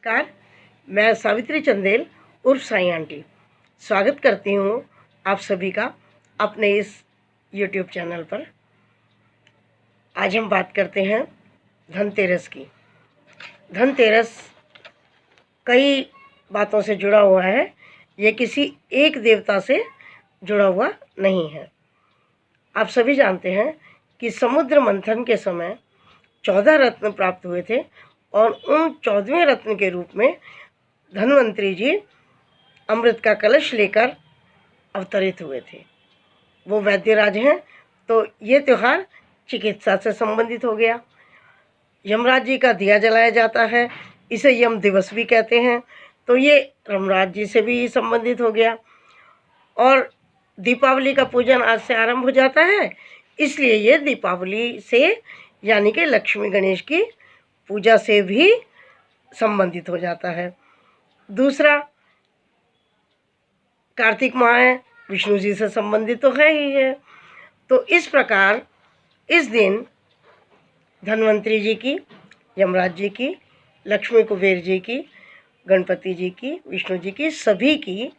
नमस्कार, मैं सावित्री चंदेल उर्फ साई आंटी स्वागत करती हूँ आप सभी का अपने इस YouTube चैनल पर। आज हम बात करते हैं धनतेरस की। धनतेरस कई बातों से जुड़ा हुआ है, ये किसी एक देवता से जुड़ा हुआ नहीं है। आप सभी जानते हैं कि समुद्र मंथन के समय 14 रत्न प्राप्त हुए थे और उन 14वें रत्न के रूप में धन्वंतरी जी अमृत का कलश लेकर अवतरित हुए थे। वो वैद्यराज हैं, तो ये त्यौहार चिकित्सा से संबंधित हो गया। यमराज जी का दिया जलाया जाता है, इसे यम दिवस भी कहते हैं, तो ये यमराज जी से भी संबंधित हो गया। और दीपावली का पूजन आज से आरंभ हो जाता है, इसलिए ये दीपावली से यानी कि लक्ष्मी गणेश की पूजा से भी संबंधित हो जाता है। दूसरा, कार्तिक माह है, विष्णु जी से संबंधित तो है ही है। तो इस प्रकार इस दिन धन्वंतरी जी की, यमराज जी की, लक्ष्मी कुबेर जी की, गणपति जी की, विष्णु जी की, सभी की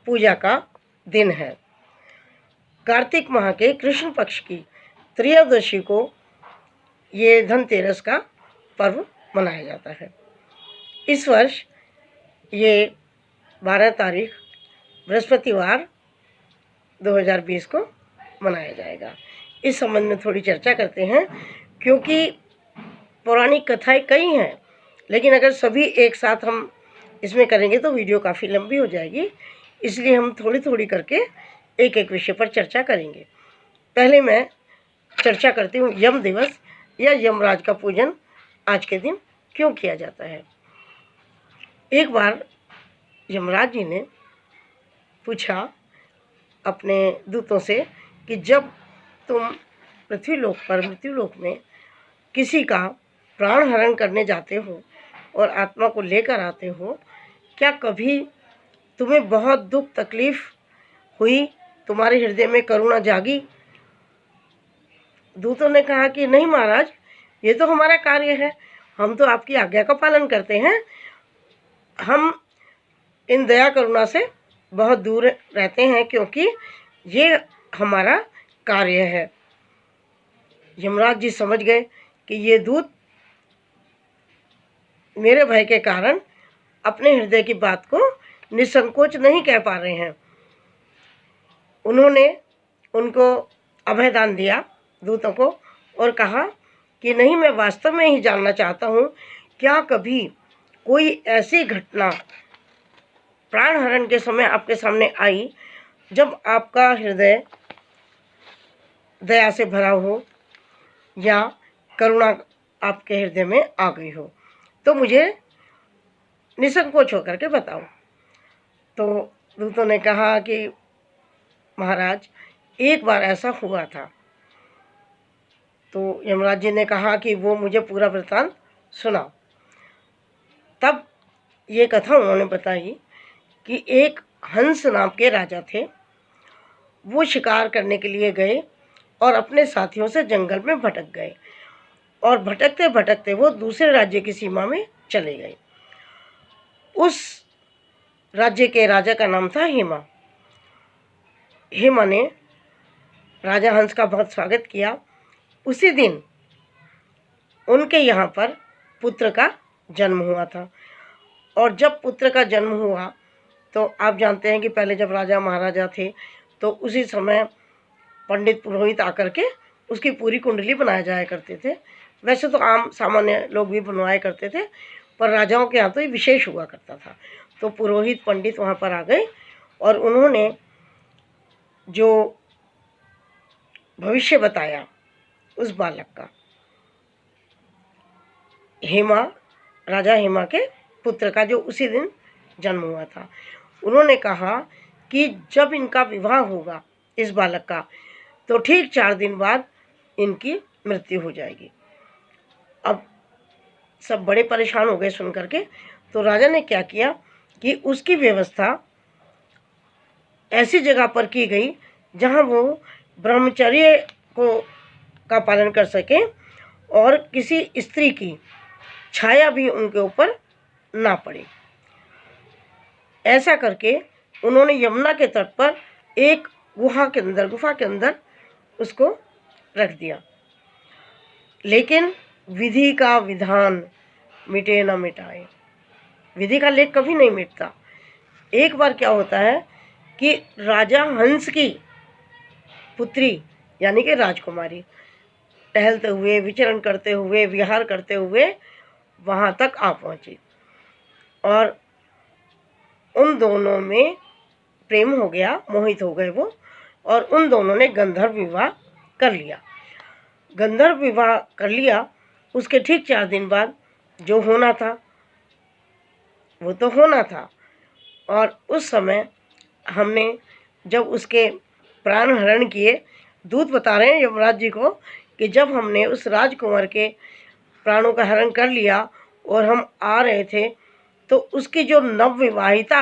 पूजा का दिन है। कार्तिक माह के कृष्ण पक्ष की त्रयोदशी को ये धनतेरस का पर्व मनाया जाता है। इस वर्ष ये 12 तारीख बृहस्पतिवार 2020 को मनाया जाएगा। इस संबंध में थोड़ी चर्चा करते हैं, क्योंकि पौराणिक कथाएं कई हैं, लेकिन अगर सभी एक साथ हम इसमें करेंगे तो वीडियो काफ़ी लंबी हो जाएगी, इसलिए हम थोड़ी थोड़ी करके एक एक विषय पर चर्चा करेंगे। पहले मैं चर्चा करती हूँ यम दिवस या यमराज का पूजन आज के दिन क्यों किया जाता है। एक बार यमराज जी ने पूछा अपने दूतों से कि जब तुम पृथ्वीलोक पर मृत्युलोक में किसी का प्राण हरण करने जाते हो और आत्मा को लेकर आते हो, क्या कभी तुम्हें बहुत दुख तकलीफ हुई, तुम्हारे हृदय में करुणा जागी? दूतों ने कहा कि नहीं महाराज, ये तो हमारा कार्य है, हम तो आपकी आज्ञा का पालन करते हैं, हम इन दया करुणा से बहुत दूर रहते हैं, क्योंकि ये हमारा कार्य है। यमराज जी समझ गए कि ये दूत मेरे भय के कारण अपने हृदय की बात को निसंकोच नहीं कह पा रहे हैं। उन्होंने उनको अभयदान दिया दूतों को और कहा कि नहीं, मैं वास्तव में ही जानना चाहता हूँ, क्या कभी कोई ऐसी घटना प्राण हरण के समय आपके सामने आई जब आपका हृदय दया से भरा हो या करुणा आपके हृदय में आ गई हो, तो मुझे निसंकोच होकर के बताओ। तो दूतों ने कहा कि महाराज, एक बार ऐसा हुआ था। तो यमराज जी ने कहा कि वो मुझे पूरा वृत्तांत सुनाओ। तब ये कथा उन्होंने बताई कि एक हंस नाम के राजा थे। वो शिकार करने के लिए गए और अपने साथियों से जंगल में भटक गए, और भटकते भटकते वो दूसरे राज्य की सीमा में चले गए। उस राज्य के राजा का नाम था हेमा। हेमा ने राजा हंस का बहुत स्वागत किया। उसी दिन उनके यहाँ पर पुत्र का जन्म हुआ था, और जब पुत्र का जन्म हुआ तो आप जानते हैं कि पहले जब राजा महाराजा थे तो उसी समय पंडित पुरोहित आकर के उसकी पूरी कुंडली बनाया जाया करते थे। वैसे तो आम सामान्य लोग भी बनवाया करते थे, पर राजाओं के यहाँ तो ये विशेष हुआ करता था। तो पुरोहित पंडित वहाँ पर आ गए और उन्होंने जो भविष्य बताया उस बालक का, हेमा, राजा हेमा के पुत्र का, जो उसी दिन जन्म हुआ था, उन्होंने कहा कि जब इनका विवाह होगा इस बालक का, तो ठीक 4 दिन बाद इनकी मृत्यु हो जाएगी। अब सब बड़े परेशान हो गए सुन करके। तो राजा ने क्या किया कि उसकी व्यवस्था ऐसी जगह पर की गई जहाँ वो ब्रह्मचर्य का पालन कर सकें और किसी स्त्री की छाया भी उनके ऊपर ना पड़े। ऐसा करके उन्होंने यमुना के तट पर एक गुफा के अंदर उसको रख दिया। लेकिन विधि का विधान मिटे न मिटाए, विधि का लेख कभी नहीं मिटता। एक बार क्या होता है कि राजा हंस की पुत्री यानी कि राजकुमारी टहलते हुए, विचरण करते हुए, विहार करते हुए वहाँ तक आ पहुँची और उन दोनों में प्रेम हो गया, मोहित हो गए वो, और उन दोनों ने गंधर्व विवाह कर लिया। गंधर्व विवाह कर लिया, उसके ठीक 4 दिन बाद जो होना था वो तो होना था। और उस समय हमने जब उसके प्राण हरण किए, दूत बता रहे हैं यमराज जी को कि जब हमने उस राजकुमार के प्राणों का हरण कर लिया और हम आ रहे थे तो उसकी जो नवविवाहिता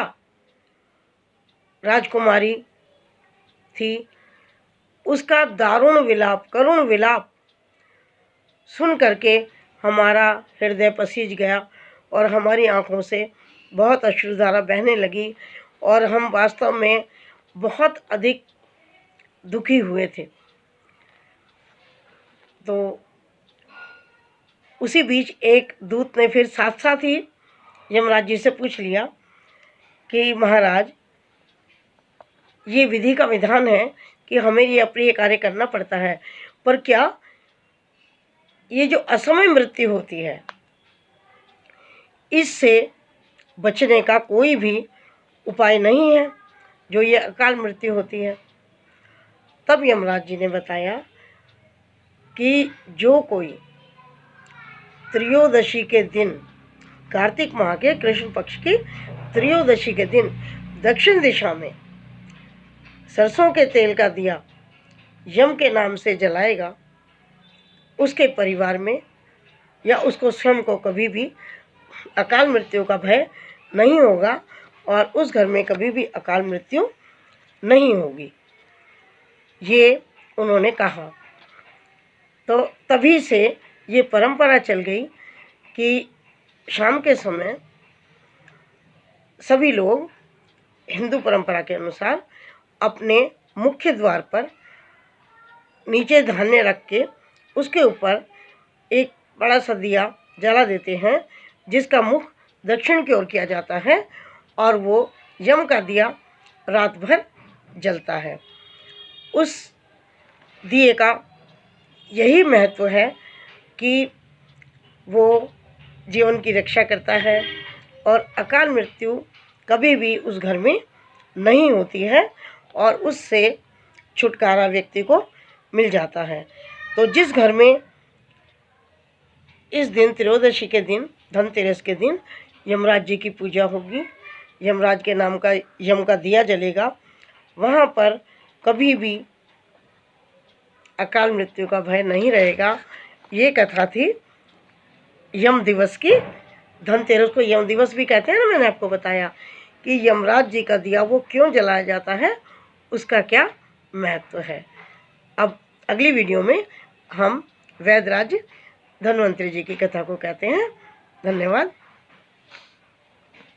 राजकुमारी थी उसका दारुण विलाप, करुण विलाप सुन करके हमारा हृदय पसीज गया और हमारी आँखों से बहुत अश्रुधारा बहने लगी और हम वास्तव में बहुत अधिक दुखी हुए थे। तो उसी बीच एक दूत ने फिर साथ साथ ही यमराज जी से पूछ लिया कि महाराज, ये विधि का विधान है कि हमें ये अप्रिय कार्य करना पड़ता है, पर क्या ये जो असमय मृत्यु होती है इससे बचने का कोई भी उपाय नहीं है, जो ये अकाल मृत्यु होती है? तब यमराज जी ने बताया कि जो कोई त्रयोदशी के दिन, कार्तिक माह के कृष्ण पक्ष की त्रयोदशी के दिन दक्षिण दिशा में सरसों के तेल का दिया यम के नाम से जलाएगा, उसके परिवार में या उसको स्वयं को कभी भी अकाल मृत्यु का भय नहीं होगा और उस घर में कभी भी अकाल मृत्यु नहीं होगी, ये उन्होंने कहा। तो तभी से ये परंपरा चल गई कि शाम के समय सभी लोग हिंदू परंपरा के अनुसार अपने मुख्य द्वार पर नीचे धान्य रख के उसके ऊपर एक बड़ा सा दिया जला देते हैं, जिसका मुख दक्षिण की ओर किया जाता है और वो यम का दिया रात भर जलता है। उस दिए का यही महत्व है कि वो जीवन की रक्षा करता है और अकाल मृत्यु कभी भी उस घर में नहीं होती है और उससे छुटकारा व्यक्ति को मिल जाता है। तो जिस घर में इस दिन त्रयोदशी के दिन, धनतेरस के दिन यमराज जी की पूजा होगी, यमराज के नाम का यम का दिया जलेगा, वहाँ पर कभी भी अकाल मृत्यु का भय नहीं रहेगा। ये कथा थी यम दिवस की। धनतेरस को यम दिवस भी कहते हैं ना, मैंने आपको बताया कि यमराज जी का दिया वो क्यों जलाया जाता है, उसका क्या महत्व है। अब अगली वीडियो में हम वैदराज धन्वंतरी जी की कथा को कहते हैं। धन्यवाद।